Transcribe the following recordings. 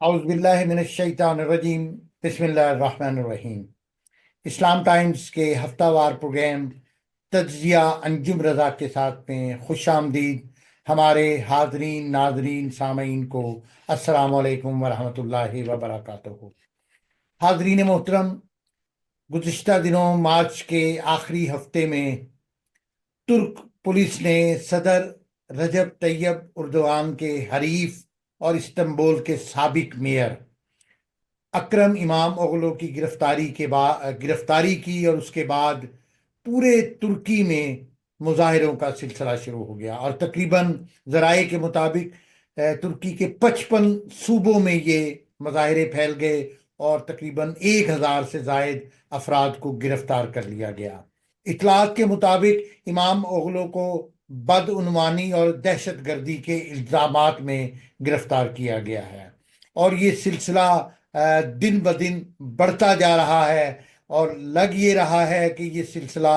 اعوذ باللہ من الشیطان الرجیم بسم اللہ الرحمن الرحیم۔ اسلام ٹائمز کے ہفتہ وار پروگرام تجزیہ انجم رضا کے ساتھ میں خوش آمدید ہمارے حاضرین ناظرین سامعین کو۔ السلام علیکم ورحمۃ اللہ وبرکاتہ۔ حاضرین محترم، گزشتہ دنوں مارچ کے آخری ہفتے میں ترک پولیس نے صدر رجب طیب اردوغان کے حریف اور استنبول کے سابق میئر اکرم امام اوغلو کی گرفتاری کی، اور اس کے بعد پورے ترکی میں مظاہروں کا سلسلہ شروع ہو گیا، اور تقریباً ذرائع کے مطابق ترکی کے 55 صوبوں میں یہ مظاہرے پھیل گئے اور تقریباً 1000 سے زائد افراد کو گرفتار کر لیا گیا۔ اطلاعات کے مطابق امام اوغلو کو بدعنوانی اور دہشت گردی کے الزامات میں گرفتار کیا گیا ہے، اور یہ سلسلہ دن بدن بڑھتا جا رہا ہے، اور لگ یہ رہا ہے کہ یہ سلسلہ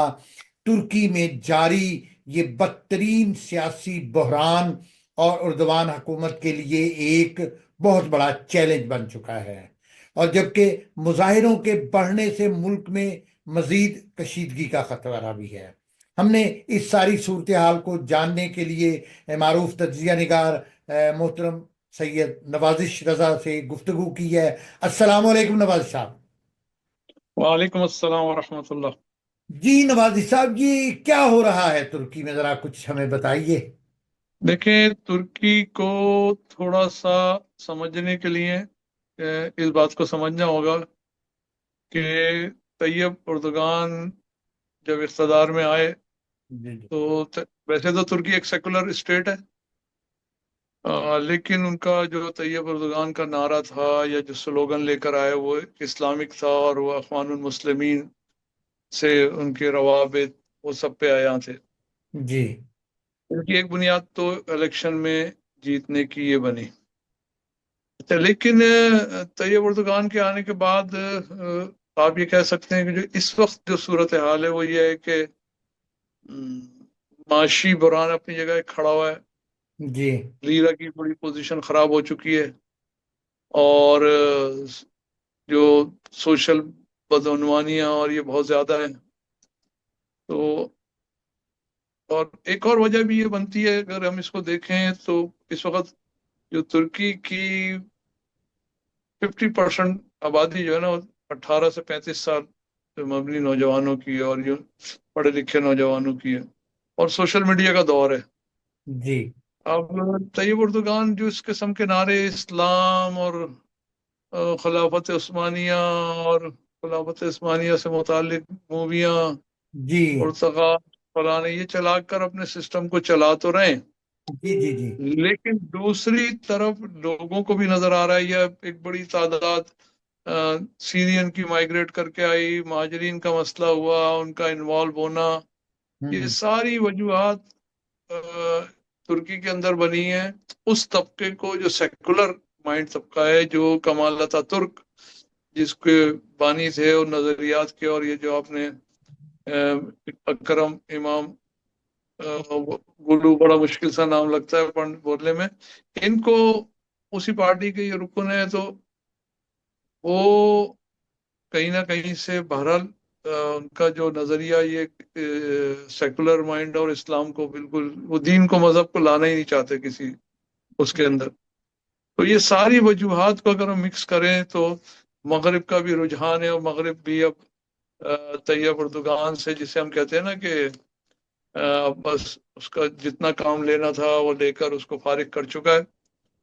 ترکی میں جاری یہ بدترین سیاسی بحران اور اردوغان حکومت کے لیے ایک بہت بڑا چیلنج بن چکا ہے، اور جبکہ مظاہروں کے بڑھنے سے ملک میں مزید کشیدگی کا خطرہ بھی ہے۔ ہم نے اس ساری صورتحال کو جاننے کے لیے معروف تجزیہ نگار محترم سید نوازش رضا سے گفتگو کی ہے۔ السلام علیکم نوازش صاحب۔ وعلیکم السلام ورحمۃ اللہ۔ جی نوازش صاحب، یہ کیا ہو رہا ہے ترکی میں، ذرا کچھ ہمیں بتائیے۔ دیکھیں، ترکی کو تھوڑا سا سمجھنے کے لیے اس بات کو سمجھنا ہوگا کہ طیب اردوغان جب اقتدار میں آئے تو ویسے تو ترکی ایک سیکولر اسٹیٹ ہے، لیکن ان کا جو طیب اردوغان کا نعرہ تھا یا جو سلوگن لے کر آئے وہ اسلامک تھا، اور وہ اخوان المسلمین سے ان کے روابط وہ سب پہ آیا تھے۔ جی ان کی ایک بنیاد تو الیکشن میں جیتنے کی یہ بنی، لیکن طیب اردوغان کے آنے کے بعد آپ یہ کہہ سکتے ہیں کہ جو اس وقت جو صورتحال ہے وہ یہ ہے کہ معاشی بحران اپنی جگہ کھڑا ہوا ہے، جی لیرا کی بڑی پوزیشن خراب ہو چکی ہے، اور جو سوشل بدعنوانیاں اور یہ بہت زیادہ ہیں۔ تو اور ایک اور وجہ بھی یہ بنتی ہے، اگر ہم اس کو دیکھیں تو اس وقت جو ترکی کی 50% آبادی جو ہے نا 18 سے 35 سال مبنی نوجوانوں کی اور جو پڑھے لکھے نوجوانوں کی ہے، اور سوشل میڈیا کا دور ہے۔ جی اب طیب اردوغان جو اس قسم کے نعرے اسلام اور خلافت عثمانیہ اور خلافت عثمانیہ سے متعلق موویاں جی پرتگال فلانے یہ چلا کر اپنے سسٹم کو چلا تو رہے ہیں، جی جی جی لیکن دوسری طرف لوگوں کو بھی نظر آ رہا ہے یہ ایک بڑی تعداد سیرین کی مائگریٹ کر کے آئی، مہاجرین کا مسئلہ ہوا، ان کا انوالو ہونا، یہ ساری وجوہات ترکی کے اندر بنی ہیں اس طبقے کو جو سیکولر مائنڈ طبقہ ہے، جو کمال ترک جس کے بانی تھے اور نظریات کے، اور یہ جو آپ نے اکرم امام گلو بڑا مشکل سا نام لگتا ہے بولنے میں، ان کو اسی پارٹی کے یہ رکن ہے، تو وہ کہیں نہ کہیں سے بہرحال ان کا جو نظریہ یہ سیکولر مائنڈ اور اسلام کو بالکل وہ دین کو مذہب کو لانا ہی نہیں چاہتے کسی اس کے اندر۔ تو یہ ساری وجوہات کو اگر ہم مکس کریں تو مغرب کا بھی رجحان ہے، اور مغرب بھی اب طیب اردوغان سے، جسے ہم کہتے ہیں نا کہ بس اس کا جتنا کام لینا تھا وہ لے کر اس کو فارغ کر چکا ہے۔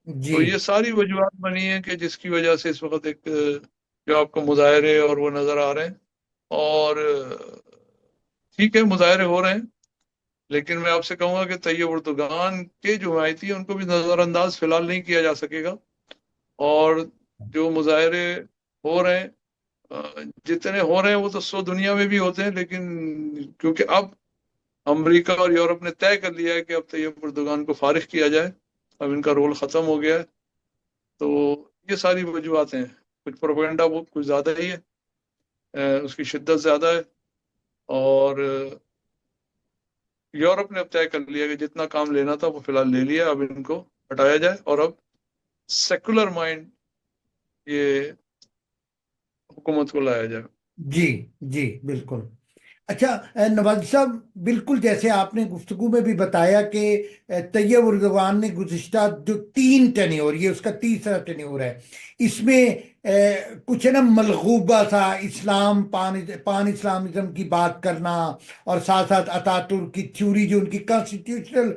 جی تو یہ ساری وجوہات بنی ہیں کہ جس کی وجہ سے اس وقت ایک جو آپ کو مظاہرے اور وہ نظر آ رہے ہیں، اور ٹھیک ہے مظاہرے ہو رہے ہیں، لیکن میں آپ سے کہوں گا کہ طیب اردوغان کے جو حمایتی ہیں ان کو بھی نظر انداز فی الحال نہیں کیا جا سکے گا، اور جو مظاہرے ہو رہے ہیں جتنے ہو رہے ہیں وہ تو سو دنیا میں بھی ہوتے ہیں، لیکن کیونکہ اب امریکہ اور یورپ نے طے کر لیا ہے کہ اب طیب اردوغان کو فارغ کیا جائے، اب ان کا رول ختم ہو گیا ہے، تو یہ ساری وجوہات ہیں۔ کچھ پروپیگنڈا وہ کچھ زیادہ ہی ہے، اس کی شدت زیادہ ہے، اور یورپ نے اب طے کر لیا کہ جتنا کام لینا تھا وہ فی الحال لے لیا، اب ان کو ہٹایا جائے، اور اب سیکولر مائنڈ یہ حکومت کو لایا جائے۔ جی جی بالکل. اچھا نواز صاحب، بالکل جیسے آپ نے گفتگو میں بھی بتایا کہ طیب اردوغان نے گزشتہ جو 3 ٹینیور، یہ اس کا تیسرا ٹینیور ہے، اس میں کچھ ہے نا ملغوبہ تھا اسلام، پان اسلامزم کی بات کرنا، اور ساتھ ساتھ اتا ترک کی تھیوری جو ان کی کانسٹیٹیوشنل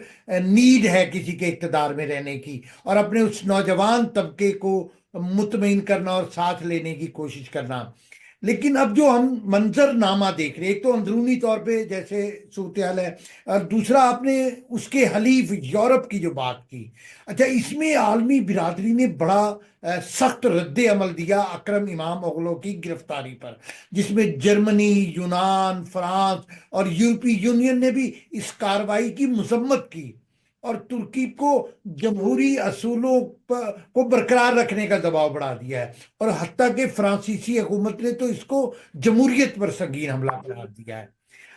نیڈ ہے کسی کے اقتدار میں رہنے کی، اور اپنے اس نوجوان طبقے کو مطمئن کرنا اور ساتھ لینے کی کوشش کرنا. لیکن اب جو ہم منظر نامہ دیکھ رہے ہیں، ایک تو اندرونی طور پہ جیسے صورتحال ہے، اور دوسرا آپ نے اس کے حلیف یورپ کی جو بات کی. اچھا، اس میں عالمی برادری نے بڑا سخت رد عمل دیا اکرم امام اوغلو کی گرفتاری پر، جس میں جرمنی، یونان، فرانس اور یورپی یونین نے بھی اس کارروائی کی مذمت کی، اور ترکی کو جمہوری اصولوں کو برقرار رکھنے کا دباؤ بڑھا دیا ہے، اور حتیٰ کہ فرانسیسی حکومت نے تو اس کو جمہوریت پر سنگین حملہ قرار دیا ہے.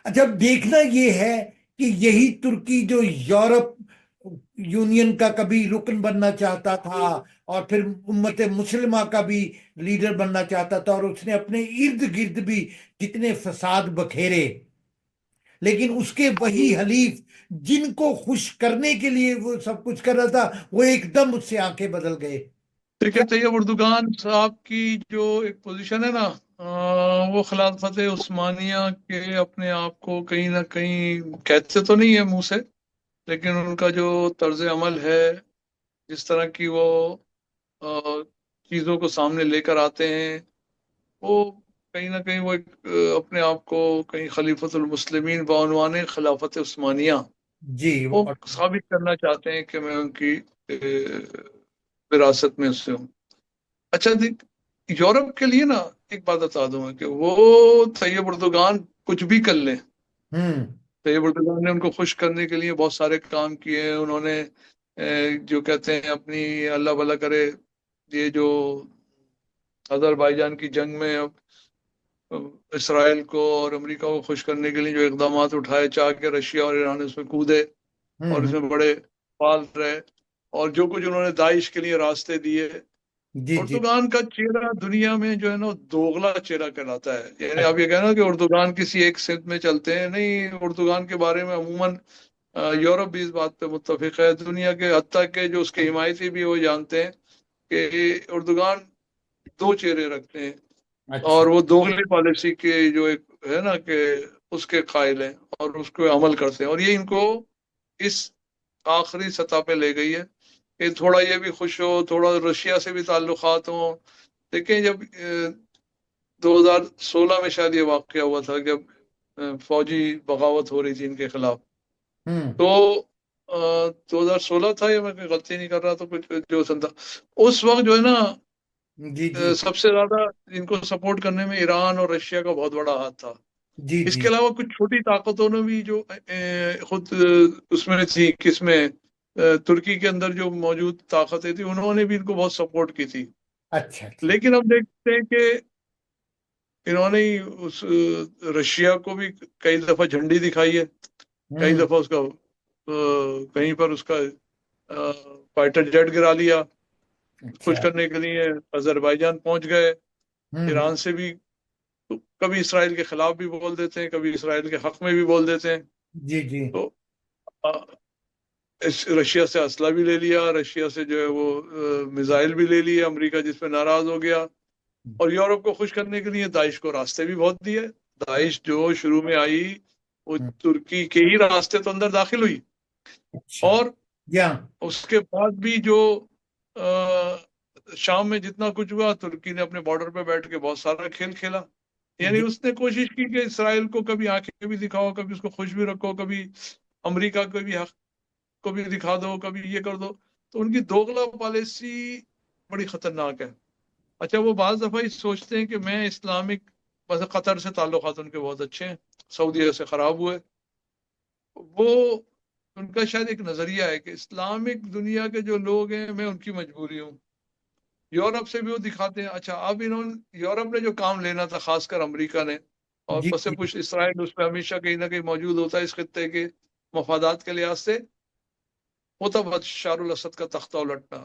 اچھا، اب دیکھنا یہ ہے کہ یہی ترکی جو یورپ یونین کا کبھی رکن بننا چاہتا تھا، اور پھر امت مسلمہ کا بھی لیڈر بننا چاہتا تھا، اور اس نے اپنے ارد گرد بھی جتنے فساد بکھیرے، لیکن اس کے وہی حلیف جن کو خوش کرنے کے لیے وہ سب کچھ کر رہا تھا، وہ ایک دم اس سے آنکھیں بدل گئے. دیکھیں، طیب اردوغان صاحب کی جو ایک پوزیشن ہے نا، وہ خلافت عثمانیہ کے اپنے آپ کو کہیں نہ کہیں کہتے تو نہیں ہے منہ سے، لیکن ان کا جو طرز عمل ہے، جس طرح کی وہ چیزوں کو سامنے لے کر آتے ہیں، وہ کہیں نہ کہیں وہ اپنے آپ کو کہیں خلیفۃ المسلمین بعنوان خلافت عثمانیہ جی. وہ ثابت کرنا چاہتے ہیں کہ میں ان کی وراثت میں سے ہوں. اچھا دیکھ، یورپ کے لیے نا ایک بات بتا دوں میں کہ وہ طیب اردوغان کچھ بھی کر لیں، طیب اردوغان نے ان کو خوش کرنے کے لیے بہت سارے کام کیے ہیں. انہوں نے جو کہتے ہیں اپنی اللہ بھلا کرے، یہ جو آذربائیجان کی جنگ میں اب اسرائیل کو اور امریکہ کو خوش کرنے کے لیے جو اقدامات اٹھائے، چاہ کے رشیا اور ایران اس میں کودے اور اس میں بڑے فعال رہے، اور جو کچھ انہوں نے داعش کے لیے راستے دیے. جی جی. اردوغان کا چہرہ دنیا میں جو ہے نا دوغلا چہرہ کہلاتا ہے. یعنی آپ یہ کہنا کہ اردوغان کسی ایک سمت میں چلتے ہیں، نہیں، اردوغان کے بارے میں عموماً یورپ بھی اس بات پہ متفق ہے، دنیا کے حتیٰ کہ جو اس کے حمایتی بھی وہ جانتے ہیں کہ اردوغان 2 چہرے رکھتے ہیں، اچھا. اور وہ دوغلی پالیسی کے جو ایک ہے نا کہ اس کے قائل ہیں اور اس کو عمل کرتے ہیں، اور یہ ان کو اس آخری سطح پہ لے گئی ہے کہ تھوڑا یہ بھی خوش ہو، تھوڑا رشیا سے بھی تعلقات ہوں. دیکھیں، جب 2016 میں شاید یہ واقعہ ہوا تھا، جب فوجی بغاوت ہو رہی تھی ان کے خلاف، تو 2016 تھا، یا میں کوئی غلطی نہیں کر رہا تو کچھ جو سن تھا اس وقت جو ہے نا، جی جی. سب سے زیادہ ان کو سپورٹ کرنے میں ایران اور رشیا کا بہت بڑا ہاتھ تھا. جی اس جی. کے علاوہ کچھ چھوٹی طاقتوں نے بھی جو خود اس میں تھی، کس میں ترکی کے اندر جو موجود طاقتیں تھیں، انہوں نے بھی ان کو بہت سپورٹ کی تھی. اچھا اچھا. لیکن اب دیکھتے ہیں کہ انہوں نے اس رشیا کو بھی کئی دفعہ جھنڈی دکھائی ہے، کئی دفعہ اس کا کہیں پر اس کا فائٹر جیٹ گرا لیا. خوش کرنے کے لیے آذربائیجان پہنچ گئے، ایران سے بھی کبھی اسرائیل کے خلاف بھی بول دیتے ہیں، کبھی اسرائیل کے حق میں بھی بول دیتے ہیں. جی جی. تو رشیا سے اسلحہ بھی لے لیا، رشیا سے جو ہے وہ میزائل بھی لے لیے امریکہ، جس پہ ناراض ہو گیا. اور یورپ کو خوش کرنے کے لیے داعش کو راستے بھی بہت دیے. داعش جو شروع میں آئی وہ ترکی کے ہی راستے تو اندر داخل ہوئی، اور اس کے بعد بھی جو شام میں جتنا کچھ ہوا، ترکی نے اپنے بارڈر پہ بیٹھ کے بہت سارا کھیل کھیلا. یعنی اس نے کوشش کی کہ اسرائیل کو کبھی آنکھیں بھی دکھاؤ، کبھی اس کو خوش بھی رکھو، کبھی امریکہ کو بھی حق کو بھی دکھا دو، کبھی یہ کر دو. تو ان کی دوغلا پالیسی بڑی خطرناک ہے. اچھا، وہ بعض دفعہ سوچتے ہیں کہ میں اسلامک، بس قطر سے تعلقات ان کے بہت اچھے ہیں، سعودیہ سے خراب ہوئے. وہ ان کا شاید ایک نظریہ ہے کہ اسلامک دنیا کے جو لوگ ہیں میں ان کی مجبوری ہوں. یورپ سے بھی وہ دکھاتے ہیں. اچھا، اب انہوں نے یورپ نے جو کام لینا تھا، خاص کر امریکہ نے، اور پس پش اسرائیل اس پہ ہمیشہ کہیں نہ کہیں موجود ہوتا ہے اس خطے کے مفادات کے لحاظ سے، وہ تھا بشار الاسد کا تختہ الٹنا.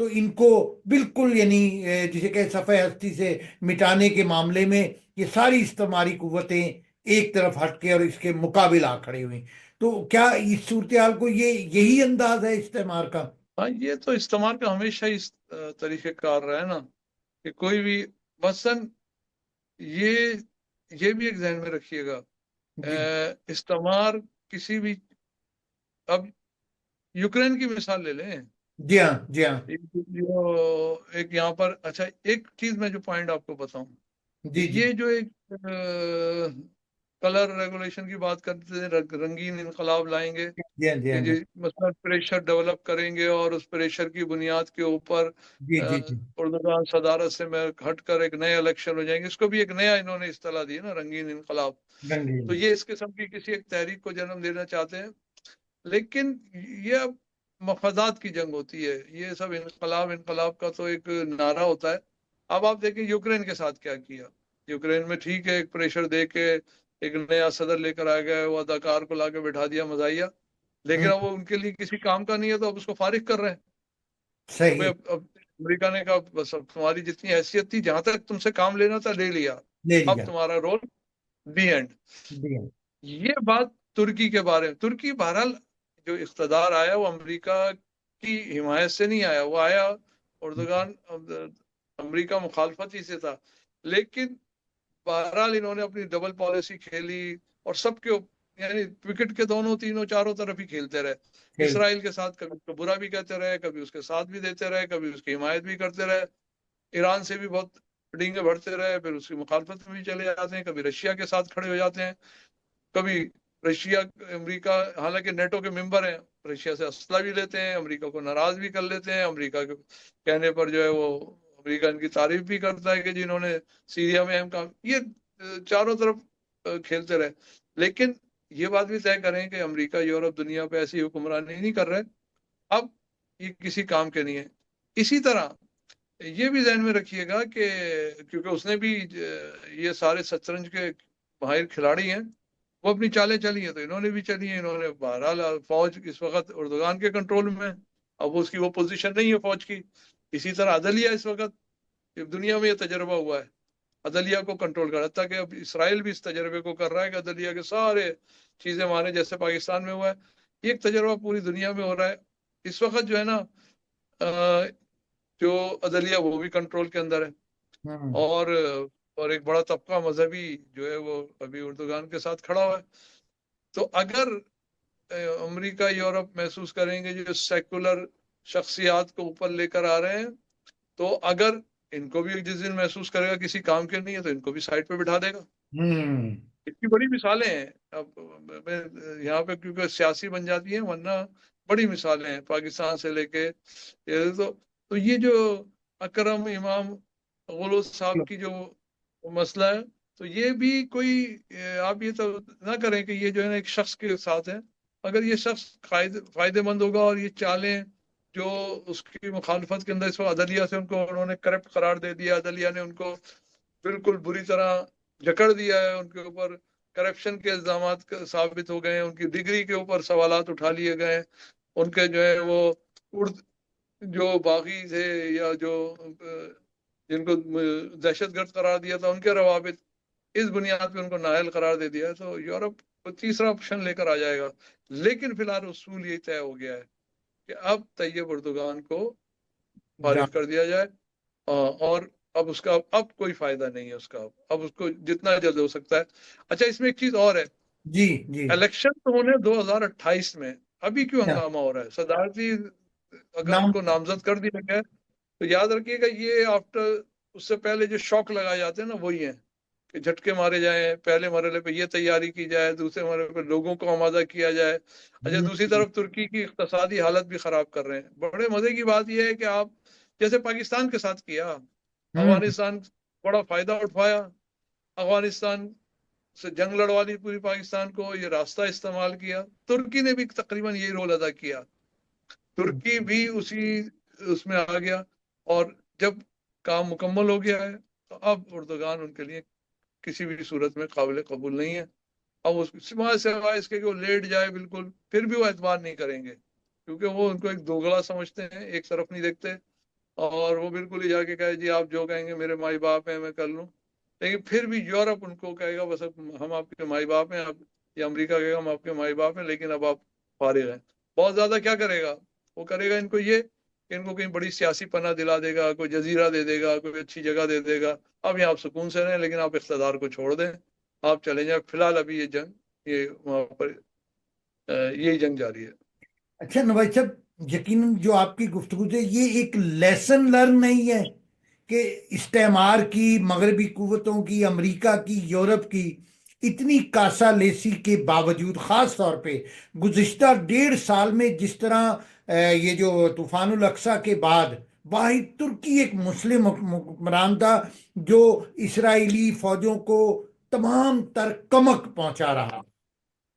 تو ان کو بالکل یعنی جسے کہ صفحہ ہستی سے مٹانے کے معاملے میں یہ ساری استعماری قوتیں ایک طرف ہٹ کے اور اس کے مقابل آ کھڑے ہوئے. تو کیا اس صورتحال کو یہی انداز ہے استعمار کا؟ ہاں، یہ تو استعمال کا ہمیشہ اس طریقہ کار رہا ہے نا کہ کوئی بھی مثلاً یہ یہ بھی ایک ذہن میں رکھیے گا. جی استعمار کسی بھی، اب یوکرین کی مثال لے لیں. جی ہاں جی ہاں ایک یہاں پر، اچھا ایک چیز میں جو پوائنٹ آپ کو بتاؤں، جی جی یہ جو ایک کلر ریگولیشن کی بات کرتے ہیں، رنگین انقلاب لائیں گے جی ہاں جی کہ ہاں جی مثلا پریشر ڈیولپ کریں گے اور اس پریشر کی بنیاد کے اوپر جی جی جی اردوغان صدارت سے میں ہٹ کر ایک نئے الیکشن ہو جائیں گے. اس کو بھی ایک نیا انہوں نے اصطلاح دی نا، رنگین انقلاب. تو رنگین. یہ اس قسم کی کسی ایک تحریک کو جنم دینا چاہتے ہیں، لیکن یہ اب مفادات کی جنگ ہوتی ہے. یہ سب انقلاب کا تو ایک نعرہ ہوتا ہے. اب آپ دیکھیں یوکرین کے ساتھ کیا کیا. یوکرین میں ٹھیک ہے، ایک پریشر دے کے ایک نیا صدر لے کر آ گیا، وہ اداکار کو لا کے بٹھا دیا، مزاحیہ. لیکن اب وہ ان کے لیے کسی کام کا نہیں ہے، تو اب اس کو فارغ کر رہے ہیں. صحیح. اب امریکہ نے کہا بس اب تمہاری جتنی حیثیت تھی، جہاں تک تم سے کام لینا تھا لے لیا، لے اب لیا. تمہارا رول دی اینڈ. جی یہ بات ترکی کے بارے میں. ترکی بہرحال جو اقتدار آیا وہ امریکہ کی حمایت سے نہیں آیا، وہ آیا اردوغان امریکہ مخالفت ہی سے تھا. لیکن بہرحال انہوں نے اپنی ڈبل پالیسی کھیلی اور سب کے یعنی وکٹ کے دونوں تینوں چاروں طرف ہی کھیلتے رہے. کھیل. اسرائیل کے ساتھ کبھی اس کو برا بھی کہتے رہے، کبھی اس کے ساتھ بھی دیتے رہے، کبھی اس کی حمایت بھی کرتے رہے. ایران سے بھی بہت ڈینگے بڑھتے رہے، پھر اس کی مخالفت میں بھی چلے جاتے ہیں. کبھی رشیا کے ساتھ کھڑے ہو جاتے ہیں، کبھی رشیا امریکہ حالانکہ نیٹو کے ممبر ہیں، رشیا سے اسلحہ بھی لیتے ہیں، امریکہ کو ناراض بھی کر لیتے ہیں. امریکہ کے کہنے پر جو ہے وہ امریکہ ان کی تعریف بھی کرتا ہے کہ جنہوں نے سیریا میں اہم کام. یہ چاروں طرف کھیلتے رہے. لیکن یہ بات بھی طے کریں کہ امریکہ یورپ دنیا پہ ایسی حکمرانی نہیں کر رہے، اب یہ کسی کام کے نہیں ہے. اسی طرح یہ بھی ذہن میں رکھیے گا کہ کیونکہ اس نے بھی یہ سارے شطرنج کے ماہر کھلاڑی ہیں، وہ اپنی چالیں چلی ہیں تو انہوں نے بھی چلی ہیں. انہوں نے بہرحال فوج اس وقت اردوغان کے کنٹرول میں، اب اس کی وہ پوزیشن نہیں ہے فوج کی. اسی طرح عدلیہ اس وقت دنیا میں یہ تجربہ ہوا ہے، عدلیہ کو کنٹرول کر. حتیٰ کہ اب اسرائیل بھی اس تجربے کو کر رہا ہے کہ عدلیہ کے سارے چیزیں مانے جیسے پاکستان میں ہوا ہے. یہ ایک تجربہ پوری دنیا میں ہو رہا ہے اس وقت جو ہے نا. جو عدلیہ وہ بھی کنٹرول کے اندر ہے. اور ایک بڑا طبقہ مذہبی جو ہے وہ ابھی اردوغان کے ساتھ کھڑا ہوا ہے. تو اگر امریکہ یورپ محسوس کریں گے جو سیکولر شخصیات کو اوپر لے کر آ رہے ہیں، تو اگر ان کو بھی جس دن محسوس کرے گا کسی کام کے نہیں ہے تو ان کو بھی سائڈ پہ بٹھا دے گا. اس کی بڑی مثالیں ہیں. اب یہاں پہ کیونکہ سیاسی بن جاتی ہیں، ورنہ بڑی مثالیں ہیں پاکستان سے لے کے. تو یہ جو اکرم امام غلو صاحب کی جو مسئلہ ہے، تو یہ بھی کوئی آپ یہ تو نہ کریں کہ یہ جو ہے نا ایک شخص کے ساتھ ہے. اگر یہ شخص فائدے مند ہوگا اور یہ چالیں جو اس کی مخالفت کے اندر، اس وقت عدلیہ سے ان کو انہوں نے کرپٹ قرار دے دیا، عدلیہ نے ان کو بالکل بری طرح جکڑ دیا ہے، ان کے اوپر کرپشن کے الزامات ثابت ہو گئے ہیں، ان کی ڈگری کے اوپر سوالات اٹھا لیے گئے ہیں، ان کے جو ہے وہ جو باغی تھے یا جو جن کو دہشت گرد قرار دیا تھا، ان کے روابط اس بنیاد پہ ان کو نااہل قرار دے دیا ہے. تو یورپ کو تیسرا آپشن لے کر آ جائے گا. لیکن فی الحال اصول یہ طے ہو گیا ہے کہ اب طیب اردوغان کو فارغ کر دیا جائے، اور اب اس کا اب کوئی فائدہ نہیں ہے. اس کا اب اس کو جتنا جلد ہو سکتا ہے. اچھا اس میں ایک چیز اور ہے، جی جی الیکشن تو ہونے 2028 میں، ابھی کیوں ہنگامہ ہو رہا ہے؟ صدارتی اگر ان نام. کو نامزد کر دیا گیا تو یاد رکھیے گا یہ آفٹر اس سے پہلے جو شوق لگائے جاتے ہیں نا وہی ہیں کہ جھٹکے مارے جائیں. پہلے مرحلے پہ یہ تیاری کی جائے، دوسرے مرحلے پہ لوگوں کو آمادہ کیا جائے. اچھا دوسری طرف ترکی کی اقتصادی حالت بھی خراب کر رہے ہیں. بڑے مزے کی بات یہ ہے کہ آپ جیسے پاکستان کے ساتھ کیا، افغانستان بڑا فائدہ اٹھایا، افغانستان سے جنگ لڑوا لی پوری پاکستان کو، یہ راستہ استعمال کیا. ترکی نے بھی تقریباً یہی رول ادا کیا. ترکی بھی اس میں آ گیا، اور جب کام مکمل ہو گیا ہے تو اب اردوغان ان کے لیے کسی بھی صورت میں قابل قبول نہیں ہے. اب سوائے اس کے کہ وہ لیٹ جائے بالکل، پھر بھی وہ اعتبار نہیں کریں گے، کیونکہ وہ ان کو ایک دوگلا سمجھتے ہیں، ایک طرف نہیں دیکھتے. اور وہ بالکل ہی جا کے کہے جی آپ جو کہیں گے میرے مائی باپ ہیں میں کر لوں، لیکن پھر بھی یورپ ان کو کہے گا بس اب ہم آپ کے مائی باپ ہیں، آپ یا امریکہ کہے گا ہم آپ کے مائی باپ ہیں لیکن اب آپ فارغ ہیں۔ بہت زیادہ کیا کرے گا، وہ کرے گا ان کو یہ کہ ان کو کہیں بڑی سیاسی پناہ دلا دے گا، کوئی جزیرہ دے دے گا، کوئی اچھی جگہ دے دے گا، اب یہاں آپ سکون سے رہیں لیکن آپ اقتدار کو چھوڑ دیں، آپ چلے جائیں۔ فی الحال ابھی یہ جنگ یہ وہاں پر یہی جنگ جاری ہے۔ اچھا نواز صاحب، یقیناً جو آپ کی گفتگو سے یہ ایک لیسن لرن نہیں ہے کہ استعمار کی، مغربی قوتوں کی، امریکہ کی، یورپ کی اتنی کاسا لیسی کے باوجود، خاص طور پہ گزشتہ 1.5 سال میں جس طرح یہ جو طوفان الاقصی کے بعد واحد ترکی ایک مسلم حکمران تھا جو اسرائیلی فوجوں کو تمام تر کمک پہنچا رہا،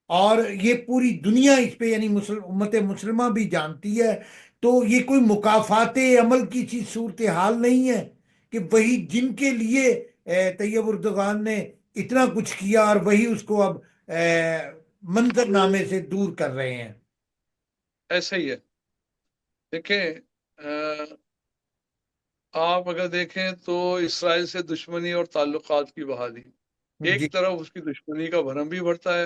اور یہ پوری دنیا اس پہ یعنی امت مسلمہ بھی جانتی ہے، تو یہ کوئی مکافات عمل کی چیز صورتحال نہیں ہے کہ وہی جن کے لیے طیب اردوغان نے اتنا کچھ کیا اور وہی اس کو اب منظر نامے سے دور کر رہے ہیں۔ ایسا ہی ہے۔ دیکھیں آپ اگر دیکھیں تو اسرائیل سے دشمنی اور تعلقات کی بحالی، جی ایک طرف اس کی دشمنی کا بھرم بھی بڑھتا ہے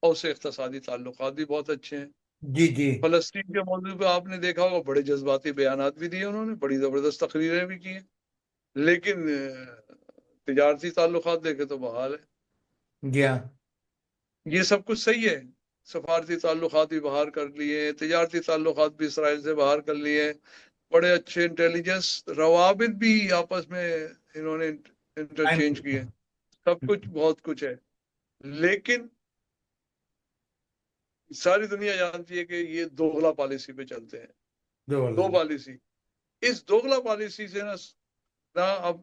اور اسے اقتصادی تعلقات بھی بہت اچھے ہیں۔ جی جی فلسطین کے موضوع پہ آپ نے دیکھا ہوگا بڑے جذباتی بیانات بھی دیے انہوں نے، بڑی زبردست تقریریں بھی کی ہیں، لیکن تجارتی تعلقات دیکھے تو بحال ہے۔ جی ہاں یہ سب کچھ صحیح ہے، سفارتی تعلقات بھی بحال کر لیے، تجارتی تعلقات بھی اسرائیل سے باہر کر لیے، بڑے اچھے انٹیلیجنس روابط بھی آپس میں انہوں نے انٹرچینج کیے، سب کچھ بہت کچھ ہے، لیکن ساری دنیا جانتی ہے کہ یہ دوغلا پالیسی پہ چلتے ہیں۔ دو پالیسی، اس دوغلا پالیسی سے نہ اب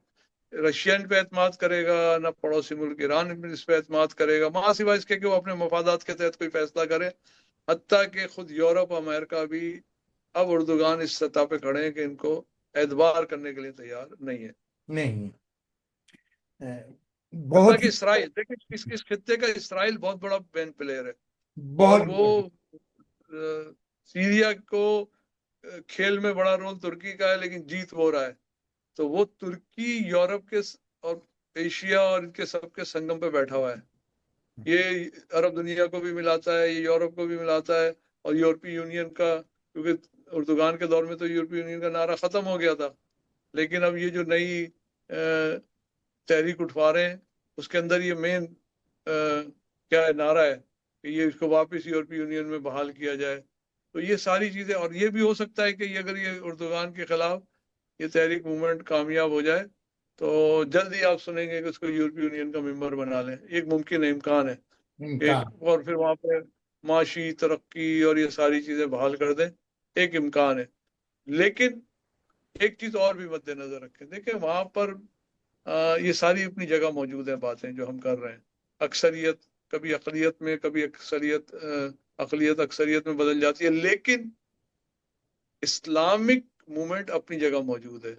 رشیا ان پہ اعتماد کرے گا، نہ پڑوسی ملک ایران اس پہ اعتماد کرے گا، ماں سوائے اس کے کہ وہ اپنے مفادات کے تحت کوئی فیصلہ کرے، حتیٰ کہ خود یورپ امریکہ بھی اب اردوغان اس سطح پہ کھڑے ہیں کہ ان کو اعتبار کرنے کے لیے تیار نہیں ہے۔ نہیں حتیٰ بہت کہ اسرائیل دیکھیں اس خطے کا اسرائیل بہت بڑا مین پلیئر ہے، اور بہت وہ سیریا کو کھیل میں بڑا رول ترکی کا ہے لیکن جیت وہ رہا ہے، تو وہ ترکی یورپ کے اور ایشیا اور ان کے سب کے سنگم پہ بیٹھا ہوا ہے، یہ عرب دنیا کو بھی ملاتا ہے، یہ یورپ کو بھی ملاتا ہے، اور یورپی یونین کا، کیونکہ اردوغان کے دور میں تو یورپی یونین کا نعرہ ختم ہو گیا تھا، لیکن اب یہ جو نئی تحریک اٹھوا رہے ہیں اس کے اندر یہ مین کیا ہے نعرہ ہے کہ یہ اس کو واپس یورپی یونین میں بحال کیا جائے، تو یہ ساری چیزیں، اور یہ بھی ہو سکتا ہے کہ یہ اگر یہ اردوغان کے خلاف یہ تحریک موومنٹ کامیاب ہو جائے تو جلدی آپ سنیں گے کہ اس کو یورپی یونین کا ممبر بنا لیں، ایک ممکن امکان ہے کہ امکان۔ اور پھر وہاں پہ معاشی ترقی اور یہ ساری چیزیں بحال کر دیں، ایک امکان ہے۔ لیکن ایک چیز اور بھی مد نظر رکھیں، دیکھیں وہاں پر یہ ساری اپنی جگہ موجود ہیں باتیں جو ہم کر رہے ہیں، اکثریت کبھی اقلیت میں، کبھی اقلیت اکثریت میں بدل جاتی ہے، لیکن اسلامک موومنٹ اپنی جگہ موجود ہے،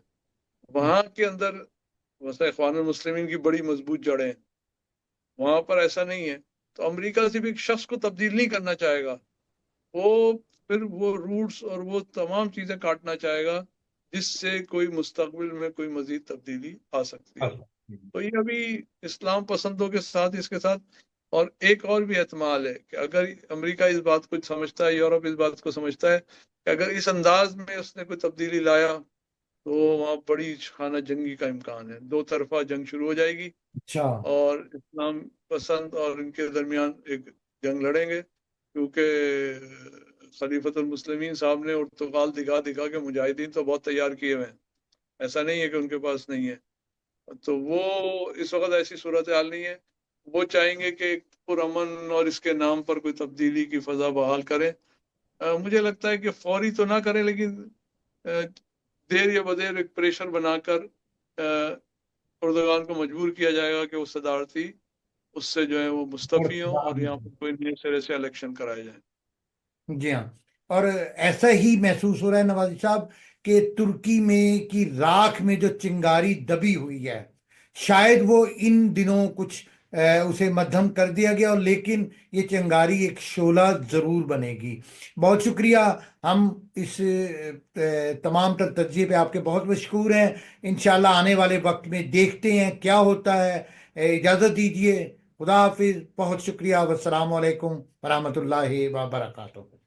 وہاں کے اندر مثلا اخوان المسلمین کی بڑی مضبوط جڑیں ہیں، وہاں پر ایسا نہیں ہے، تو امریکہ صرف ایک شخص کو تبدیل نہیں کرنا چاہے گا، وہ پھر وہ روٹس اور وہ تمام چیزیں کاٹنا چاہے گا جس سے کوئی مستقبل میں کوئی مزید تبدیلی آ سکتی ہے۔ تو یہ ابھی اسلام پسندوں کے ساتھ اس کے ساتھ، اور ایک اور بھی احتمال ہے کہ اگر امریکہ اس بات کو سمجھتا ہے، یورپ اس بات کو سمجھتا ہے کہ اگر اس انداز میں اس نے کوئی تبدیلی لایا تو وہاں بڑی خانہ جنگی کا امکان ہے، دو طرفہ جنگ شروع ہو جائے گی، اچھا اور اسلام پسند اور ان کے درمیان ایک جنگ لڑیں گے، کیونکہ خلیفۃ المسلمین صاحب نے ارتقال دکھا دکھا کے مجاہدین تو بہت تیار کیے ہوئے ہیں، ایسا نہیں ہے کہ ان کے پاس نہیں ہے، تو وہ اس وقت ایسی صورتحال نہیں ہے، وہ چاہیں گے کہ پرامن اور اس کے نام پر کوئی تبدیلی کی فضا بحال کریں، مجھے لگتا ہے کہ فوری تو نہ کریں لیکن دیر یا بدیر ایک پریشر بنا کر اردوغان کو مجبور کیا جائے گا کہ وہ صدارتی اس سے جو ہے وہ مستعفی ہوں اور یہاں پر کوئی نئے سرے سے الیکشن کرائے جائیں۔ جی ہاں، اور ایسا ہی محسوس ہو رہا ہے نوازی صاحب کہ ترکی میں کی راکھ میں جو چنگاری دبی ہوئی ہے، شاید وہ ان دنوں کچھ اسے مدھم کر دیا گیا، اور لیکن یہ چنگاری ایک شعلہ ضرور بنے گی۔ بہت شکریہ، ہم اس تمام تر تجزیے پہ آپ کے بہت مشکور ہیں۔ انشاءاللہ آنے والے وقت میں دیکھتے ہیں کیا ہوتا ہے۔ اجازت دیجیے، خدا حافظ، بہت شکریہ، والسلام علیکم ورحمۃ اللہ وبرکاتہ۔